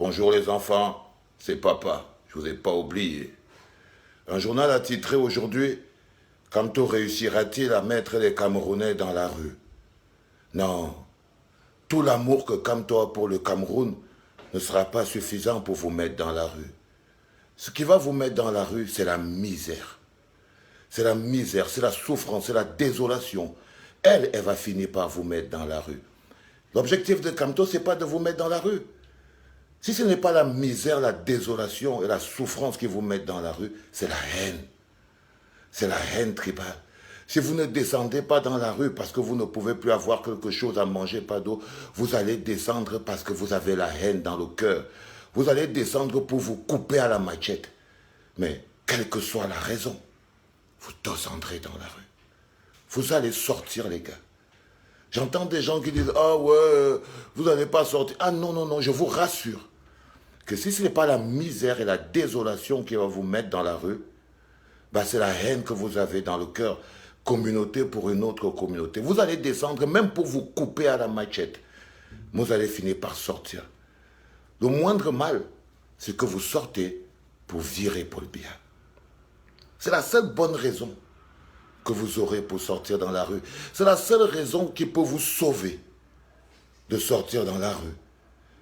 Bonjour les enfants, c'est papa, je vous ai pas oublié. Un journal a titré aujourd'hui « Kamto réussira-t-il à mettre les Camerounais dans la rue ?» Non, tout l'amour que Kamto a pour le Cameroun ne sera pas suffisant pour vous mettre dans la rue. Ce qui va vous mettre dans la rue, c'est la misère. C'est la misère, c'est la souffrance, c'est la désolation. Elle va finir par vous mettre dans la rue. L'objectif de Kamto, ce n'est pas de vous mettre dans la rue. Si ce n'est pas la misère, la désolation et la souffrance qui vous mettent dans la rue, c'est la haine. C'est la haine tribale. Si vous ne descendez pas dans la rue parce que vous ne pouvez plus avoir quelque chose à manger, pas d'eau, vous allez descendre parce que vous avez la haine dans le cœur. Vous allez descendre pour vous couper à la machette. Mais quelle que soit la raison, vous descendrez dans la rue. Vous allez sortir, les gars. J'entends des gens qui disent « Ah ouais, vous n'allez pas sortir. » Ah non, non, non, je vous rassure que si ce n'est pas la misère et la désolation qui va vous mettre dans la rue, bah c'est la haine que vous avez dans le cœur, communauté pour une autre communauté. Vous allez descendre même pour vous couper à la machette. Vous allez finir par sortir. Le moindre mal, c'est que vous sortez pour virer Paul Biya. C'est la seule bonne raison que vous aurez pour sortir dans la rue. C'est la seule raison qui peut vous sauver de sortir dans la rue.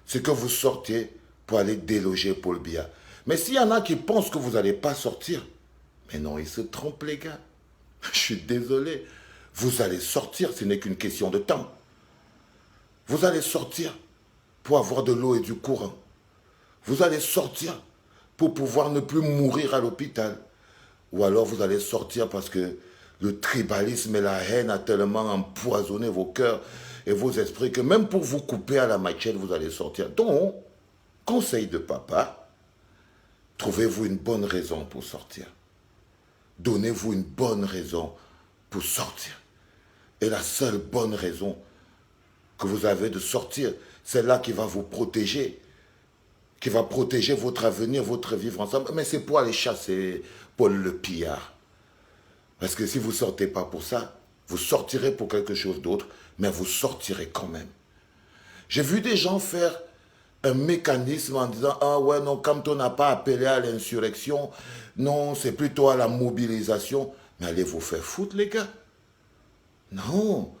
C'est que vous sortiez pour aller déloger Paul Biya. Mais s'il y en a qui pensent que vous n'allez pas sortir, mais non, ils se trompent, les gars. Je suis désolé. Vous allez sortir, ce n'est qu'une question de temps. Vous allez sortir pour avoir de l'eau et du courant. Vous allez sortir pour pouvoir ne plus mourir à l'hôpital. Ou alors vous allez sortir parce que le tribalisme et la haine a tellement empoisonné vos cœurs et vos esprits que même pour vous couper à la machette, vous allez sortir. Donc, conseil de papa, trouvez-vous une bonne raison pour sortir. Donnez-vous une bonne raison pour sortir. Et la seule bonne raison que vous avez de sortir, c'est là qui va vous protéger, qui va protéger votre avenir, votre vivre ensemble. Mais c'est pour aller chasser Paul le pillard. Parce que si vous ne sortez pas pour ça, vous sortirez pour quelque chose d'autre, mais vous sortirez quand même. J'ai vu des gens faire un mécanisme en disant « Ah ouais, non, Kamto n'a pas appelé à l'insurrection, non, c'est plutôt à la mobilisation. » Mais allez vous faire foutre, les gars. Non,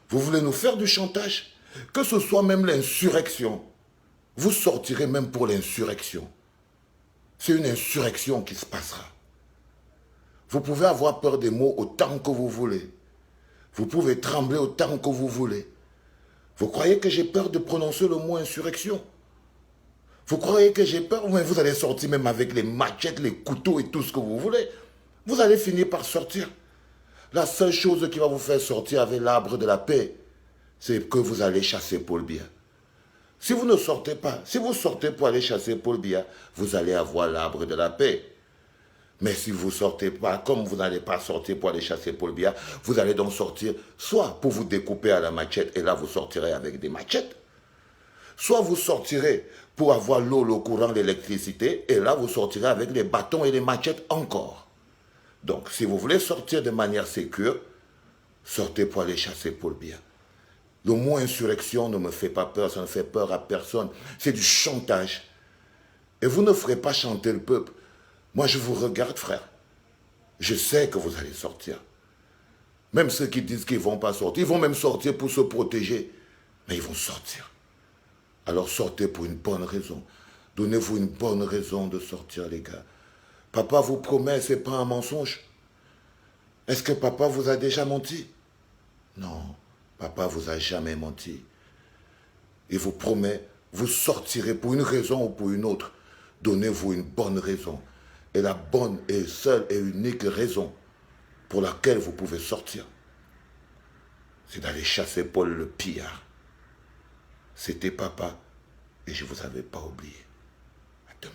vous voulez nous faire du chantage. Que ce soit même l'insurrection, vous sortirez même pour l'insurrection. C'est une insurrection qui se passera. Vous pouvez avoir peur des mots autant que vous voulez. Vous pouvez trembler autant que vous voulez. Vous croyez que j'ai peur de prononcer le mot insurrection? Vous croyez que j'ai peur? Mais vous allez sortir même avec les machettes, les couteaux et tout ce que vous voulez. Vous allez finir par sortir. La seule chose qui va vous faire sortir avec l'arbre de la paix, c'est que vous allez chasser Paul Biya. Si vous ne sortez pas, si vous sortez pour aller chasser Paul Biya, vous allez avoir l'arbre de la paix. Mais si vous ne sortez pas, comme vous n'allez pas sortir pour aller chasser Paul Biya, vous allez donc sortir soit pour vous découper à la machette, et là vous sortirez avec des machettes, soit vous sortirez pour avoir l'eau, le courant, l'électricité, et là vous sortirez avec les bâtons et les machettes encore. Donc si vous voulez sortir de manière sécure, sortez pour aller chasser Paul Biya. Le mot insurrection ne me fait pas peur, ça ne fait peur à personne. C'est du chantage. Et vous ne ferez pas chanter le peuple. Moi, je vous regarde, frère. Je sais que vous allez sortir. Même ceux qui disent qu'ils ne vont pas sortir, ils vont même sortir pour se protéger. Mais ils vont sortir. Alors sortez pour une bonne raison. Donnez-vous une bonne raison de sortir, les gars. Papa vous promet, ce n'est pas un mensonge. Est-ce que papa vous a déjà menti? Non. Papa vous a jamais menti. Il vous promet, vous sortirez pour une raison ou pour une autre. Donnez-vous une bonne raison. Et la bonne et seule et unique raison pour laquelle vous pouvez sortir, c'est d'aller chasser Paul le pillard. C'était papa et je ne vous avais pas oublié. À demain.